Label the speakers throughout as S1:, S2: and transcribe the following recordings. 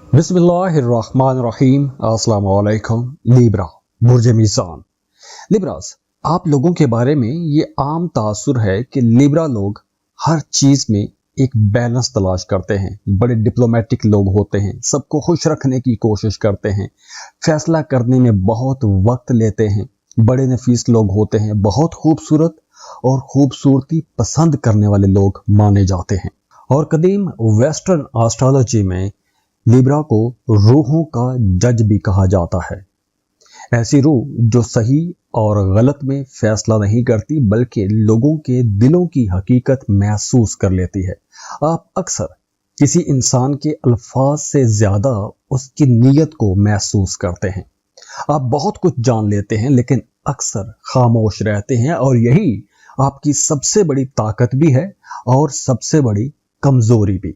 S1: बिस्मिल्लाहिर्रहमानिर्रहीम। अस्सलाम वालेकुम। लिब्रा, बुर्ज मीज़ान। लिब्रास, आप लोगों के बारे में ये आम तासुर है कि लिब्रा लोग हर चीज में एक बैलेंस तलाश करते हैं। बड़े डिप्लोमेटिक लोग होते हैं, सबको खुश रखने की कोशिश करते हैं, फैसला करने में बहुत वक्त लेते हैं, बड़े नफीस लोग होते हैं, बहुत खूबसूरत और खूबसूरती पसंद करने वाले लोग माने जाते हैं। और कदीम वेस्टर्न एस्ट्रोलॉजी में लिब्रा को रूहों का जज भी कहा जाता है। ऐसी रूह जो सही और गलत में फैसला नहीं करती बल्कि लोगों के दिलों की हकीकत महसूस कर लेती है। आप अक्सर किसी इंसान के अल्फाज से ज्यादा उसकी नीयत को महसूस करते हैं। आप बहुत कुछ जान लेते हैं लेकिन अक्सर खामोश रहते हैं, और यही आपकी सबसे बड़ी ताकत भी है और सबसे बड़ी कमजोरी भी,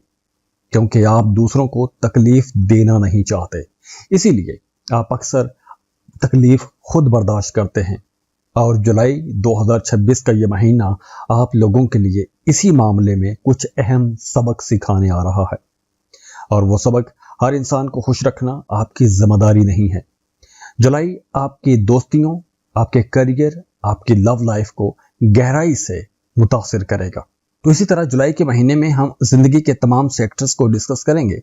S1: क्योंकि आप दूसरों को तकलीफ देना नहीं चाहते, इसीलिए आप अक्सर तकलीफ खुद बर्दाश्त करते हैं। और जुलाई 2026 का ये महीना आप लोगों के लिए इसी मामले में कुछ अहम सबक सिखाने आ रहा है। और वो सबक, हर इंसान को खुश रखना आपकी जिम्मेदारी नहीं है। जुलाई आपकी दोस्तियों, आपके करियर, आपकी लव लाइफ को गहराई से मुतासिर करेगा। तो इसी तरह जुलाई के महीने में हम जिंदगी के तमाम सेक्टर्स को डिस्कस करेंगे,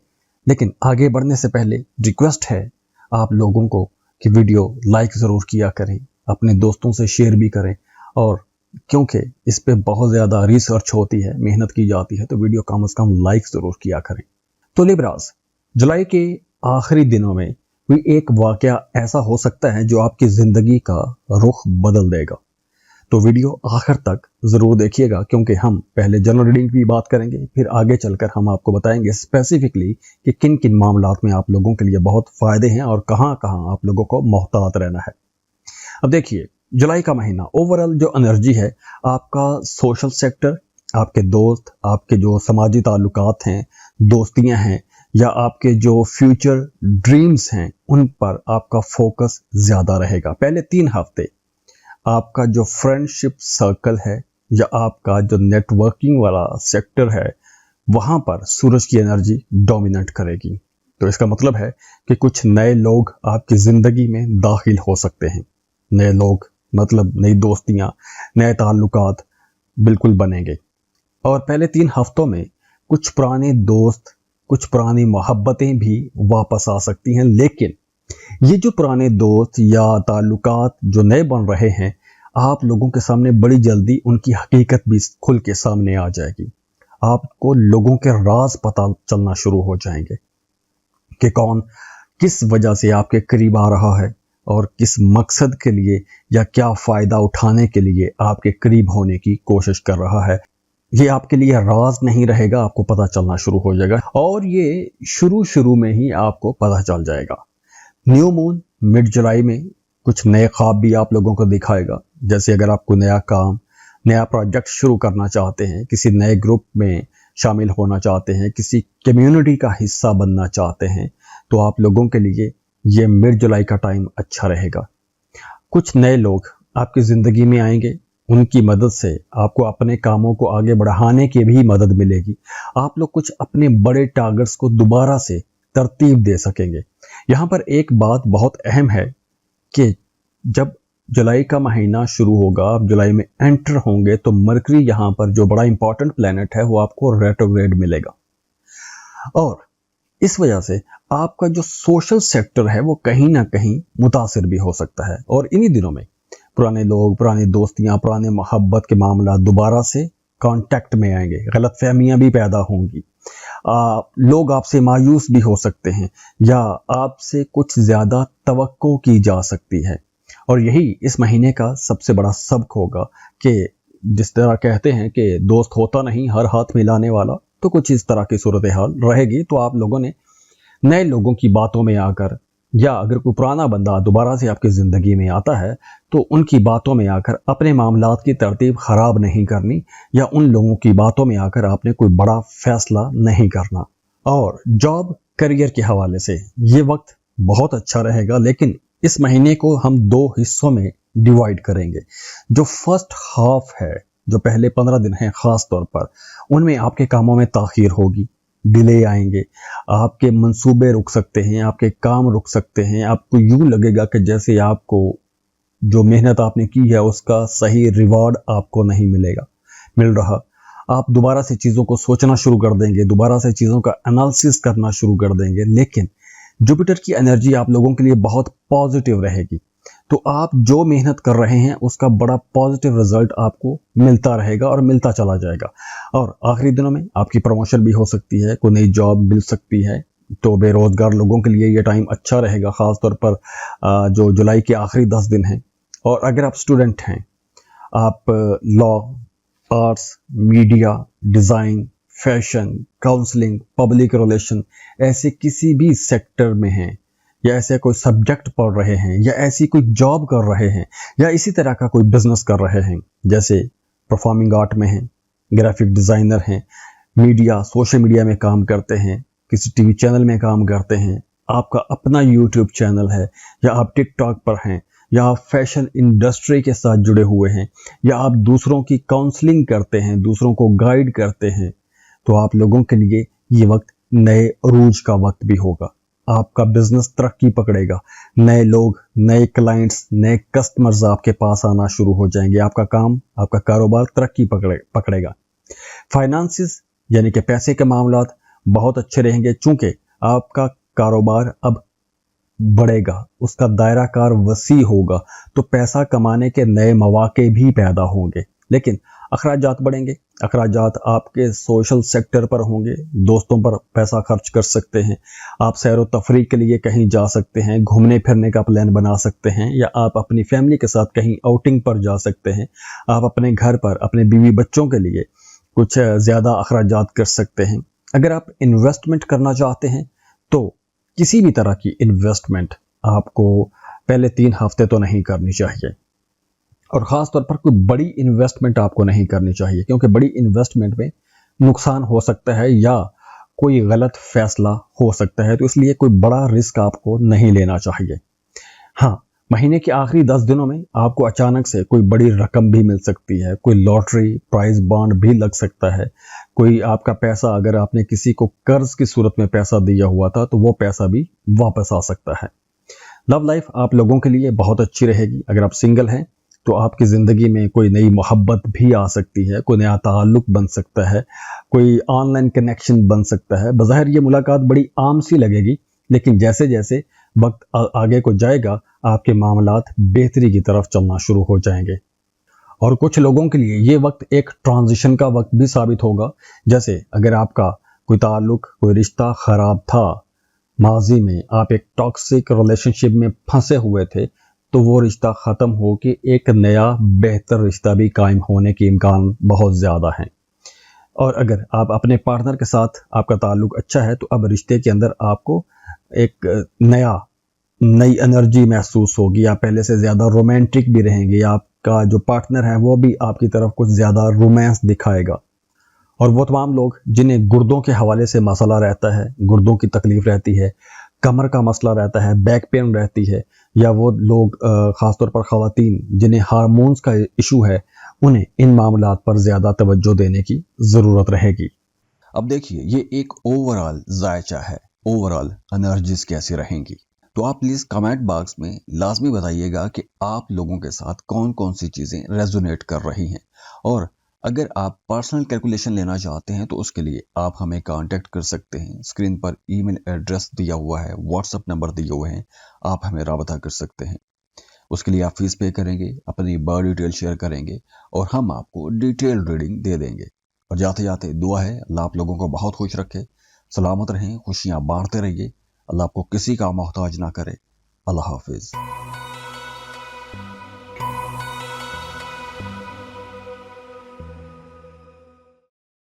S1: लेकिन आगे बढ़ने से पहले रिक्वेस्ट है आप लोगों को कि वीडियो लाइक ज़रूर किया करें, अपने दोस्तों से शेयर भी करें, और क्योंकि इस पे बहुत ज़्यादा रिसर्च होती है, मेहनत की जाती है, तो वीडियो कम से कम लाइक ज़रूर किया करें। तो लिब्रास, जुलाई के आखिरी दिनों में कोई एक वाकया ऐसा हो सकता है जो आपकी ज़िंदगी का रुख बदल देगा। तो वीडियो आखिर तक ज़रूर देखिएगा, क्योंकि हम पहले जनरल रीडिंग की बात करेंगे, फिर आगे चलकर हम आपको बताएंगे स्पेसिफिकली कि किन किन मामलात में आप लोगों के लिए बहुत फ़ायदे हैं और कहाँ कहाँ आप लोगों को मोहतात रहना है। अब देखिए, जुलाई का महीना ओवरऑल जो एनर्जी है, आपका सोशल सेक्टर, आपके दोस्त, आपके जो समाजी ताल्लुकात हैं, दोस्तियाँ हैं, या आपके जो फ्यूचर ड्रीम्स हैं, उन पर आपका फोकस ज़्यादा रहेगा। पहले 3 हफ्ते आपका जो फ्रेंडशिप सर्कल है या आपका जो नेटवर्किंग वाला सेक्टर है, वहाँ पर सूरज की एनर्जी डोमिनेट करेगी। तो इसका मतलब है कि कुछ नए लोग आपकी ज़िंदगी में दाखिल हो सकते हैं। नए लोग मतलब नई दोस्तियाँ, नए ताल्लुकात बिल्कुल बनेंगे। और पहले 3 हफ्तों में कुछ पुराने दोस्त, कुछ पुरानी मोहब्बतें भी वापस आ सकती हैं, लेकिन ये जो पुराने दोस्त या ताल्लुकात जो नए बन रहे हैं, आप लोगों के सामने बड़ी जल्दी उनकी हकीकत भी खुल के सामने आ जाएगी। आपको लोगों के राज पता चलना शुरू हो जाएंगे कि कौन किस वजह से आपके करीब आ रहा है और किस मकसद के लिए या क्या फ़ायदा उठाने के लिए आपके करीब होने की कोशिश कर रहा है। ये आपके लिए राज नहीं रहेगा, आपको पता चलना शुरू हो जाएगा, और ये शुरू में ही आपको पता चल जाएगा। न्यू मून मिड जुलाई में कुछ नए ख्वाब भी आप लोगों को दिखाएगा। जैसे अगर आपको नया काम, नया प्रोजेक्ट शुरू करना चाहते हैं, किसी नए ग्रुप में शामिल होना चाहते हैं, किसी कम्युनिटी का हिस्सा बनना चाहते हैं, तो आप लोगों के लिए ये मिड जुलाई का टाइम अच्छा रहेगा। कुछ नए लोग आपकी ज़िंदगी में आएंगे, उनकी मदद से आपको अपने कामों को आगे बढ़ाने की भी मदद मिलेगी। आप लोग कुछ अपने बड़े टारगेट्स को दोबारा से तरतीब दे सकेंगे। यहाँ पर एक बात बहुत अहम है कि जब जुलाई का महीना शुरू होगा, आप जुलाई में एंटर होंगे, तो मरकरी यहाँ पर जो बड़ा इंपॉर्टेंट प्लैनेट है वो आपको रेट्रोग्रेड मिलेगा, और इस वजह से आपका जो सोशल सेक्टर है वो कहीं ना कहीं मुतासिर भी हो सकता है। और इन्हीं दिनों में पुराने लोग, पुरानी दोस्तियाँ, पुराने मोहब्बत के मामला दोबारा से कांटेक्ट में आएंगे, गलतफहमियां भी पैदा होंगी, लोग आपसे मायूस भी हो सकते हैं, या आपसे कुछ ज़्यादा तवक्को की जा सकती है। और यही इस महीने का सबसे बड़ा सबक होगा कि जिस तरह कहते हैं कि दोस्त होता नहीं हर हाथ मिलाने वाला, तो कुछ इस तरह की सूरत हाल रहेगी। तो आप लोगों ने नए लोगों की बातों में आकर, या अगर कोई पुराना बंदा दोबारा से आपकी ज़िंदगी में आता है, तो उनकी बातों में आकर अपने मामलात की तरतीब ख़राब नहीं करनी, या उन लोगों की बातों में आकर आपने कोई बड़ा फैसला नहीं करना। और जॉब करियर के हवाले से ये वक्त बहुत अच्छा रहेगा, लेकिन इस महीने को हम 2 हिस्सों में डिवाइड करेंगे। जो फर्स्ट हाफ है, जो पहले 15 दिन हैं ख़ास तौर पर, उनमें आपके कामों में ताख़ीर होगी, डिले आएंगे, आपके मंसूबे रुक सकते हैं, आपके काम रुक सकते हैं। आपको यूं लगेगा कि जैसे आपको जो मेहनत आपने की है उसका सही रिवॉर्ड आपको नहीं मिल रहा। आप दोबारा से चीज़ों को सोचना शुरू कर देंगे, दोबारा से चीज़ों का एनालिसिस करना शुरू कर देंगे। लेकिन जुपिटर की एनर्जी आप लोगों के लिए बहुत पॉजिटिव रहेगी, तो आप जो मेहनत कर रहे हैं उसका बड़ा पॉजिटिव रिजल्ट आपको मिलता रहेगा और मिलता चला जाएगा। और आखिरी दिनों में आपकी प्रमोशन भी हो सकती है, कोई नई जॉब मिल सकती है। तो बेरोजगार लोगों के लिए ये टाइम अच्छा रहेगा, ख़ासतौर पर जो जुलाई के आखिरी 10 दिन हैं। और अगर आप स्टूडेंट हैं, आप law, arts, media, design, fashion, counselling, public relation, ऐसे किसी भी सेक्टर में हैं, या ऐसे कोई सब्जेक्ट पढ़ रहे हैं, या ऐसी कोई जॉब कर रहे हैं, या इसी तरह का कोई बिजनेस कर रहे हैं, जैसे परफॉर्मिंग आर्ट में हैं, ग्राफिक डिज़ाइनर हैं, मीडिया, सोशल मीडिया में काम करते हैं, किसी टीवी चैनल में काम करते हैं, आपका अपना यूट्यूब चैनल है, या आप टिकटॉक पर हैं, या आप फैशन इंडस्ट्री के साथ जुड़े हुए हैं, या आप दूसरों की काउंसलिंग करते हैं, दूसरों को गाइड करते हैं, तो आप लोगों के लिए ये वक्त नए अरूज का वक्त भी होगा। आपका बिजनेस तरक्की पकड़ेगा, नए लोग, नए क्लाइंट्स, नए कस्टमर्स आपके पास आना शुरू हो जाएंगे, आपका काम, आपका कारोबार तरक्की पकड़ेगा। फाइनेंसिस यानी कि पैसे के मामलात बहुत अच्छे रहेंगे, चूंकि आपका कारोबार अब बढ़ेगा, उसका दायरा कार वसी होगा, तो पैसा कमाने के नए मौके भी पैदा होंगे। लेकिन अखराजात बढ़ेंगे, अखराजात आपके सोशल सेक्टर पर होंगे, दोस्तों पर पैसा खर्च कर सकते हैं, आप सैर व तफरीह के लिए कहीं जा सकते हैं, घूमने फिरने का प्लान बना सकते हैं, या आप अपनी फैमिली के साथ कहीं आउटिंग पर जा सकते हैं। आप अपने घर पर अपने बीवी बच्चों के लिए कुछ ज़्यादा अखराजात कर सकते हैं। अगर आप इन्वेस्टमेंट करना चाहते हैं तो किसी भी तरह की इन्वेस्टमेंट आपको पहले 3 हफ्ते तो नहीं करनी चाहिए, और ख़ास तौर पर कोई बड़ी इन्वेस्टमेंट आपको नहीं करनी चाहिए, क्योंकि बड़ी इन्वेस्टमेंट में नुकसान हो सकता है या कोई गलत फैसला हो सकता है, तो इसलिए कोई बड़ा रिस्क आपको नहीं लेना चाहिए। हाँ, महीने के आखिरी 10 दिनों में आपको अचानक से कोई बड़ी रकम भी मिल सकती है, कोई लॉटरी, प्राइज बॉन्ड भी लग सकता है, कोई आपका पैसा, अगर आपने किसी को कर्ज की सूरत में पैसा दिया हुआ था तो वो पैसा भी वापस आ सकता है। लव लाइफ आप लोगों के लिए बहुत अच्छी रहेगी। अगर आप सिंगल हैं तो आपकी ज़िंदगी में कोई नई मोहब्बत भी आ सकती है, कोई नया ताल्लुक बन सकता है, कोई ऑनलाइन कनेक्शन बन सकता है। बज़ाहिर ये मुलाकात बड़ी आम सी लगेगी, लेकिन जैसे जैसे वक्त आगे को जाएगा आपके मामलात बेहतरी की तरफ चलना शुरू हो जाएंगे। और कुछ लोगों के लिए ये वक्त एक ट्रांजिशन का वक्त भी साबित होगा। जैसे अगर आपका कोई ताल्लुक, कोई रिश्ता ख़राब था, माजी में आप एक टॉक्सिक रिलेशनशिप में फंसे हुए थे, तो वो रिश्ता ख़त्म हो के एक नया बेहतर रिश्ता भी कायम होने के इम्कान बहुत ज़्यादा हैं। और अगर आप अपने पार्टनर के साथ आपका ताल्लुक अच्छा है, तो अब रिश्ते के अंदर आपको एक नई एनर्जी महसूस होगी, आप पहले से ज़्यादा रोमांटिक भी रहेंगे, आपका जो पार्टनर है वो भी आपकी तरफ कुछ ज़्यादा रोमांस दिखाएगा। और वो तमाम लोग जिन्हें गुर्दों के हवाले से मसला रहता है, गुर्दों की तकलीफ़ रहती है, कमर का मसला रहता है, बैक पेन रहती है, या वो लोग ख़ासतौर पर ख़वातीन जिन्हें हार्मोन्स का इशू है, उन्हें इन मामलात पर ज़्यादा तवज्जो देने की ज़रूरत रहेगी।
S2: अब देखिए, ये एक ओवरऑल जायचा है, ओवरऑल एनर्जीज कैसी रहेंगी। तो आप प्लीज़ कमेंट बॉक्स में लाजमी बताइएगा कि आप लोगों के साथ कौन कौन सी चीज़ें रेजोनेट कर रही हैं। और अगर आप पर्सनल कैलकुलेशन लेना चाहते हैं तो उसके लिए आप हमें कांटेक्ट कर सकते हैं। स्क्रीन पर ईमेल एड्रेस दिया हुआ है, व्हाट्सएप नंबर दिए हुए हैं, आप हमें राबता कर सकते हैं। उसके लिए आप फीस पे करेंगे, अपनी बर्थ डिटेल शेयर करेंगे और हम आपको डिटेल रीडिंग दे देंगे। और जाते जाते दुआ है, अल्लाह आप लोगों को बहुत खुश रखे, सलामत रहें, खुशियाँ बांटते रहिए, अल्लाह आपको किसी का मोहताज ना करे। अल्लाह हाफिज़।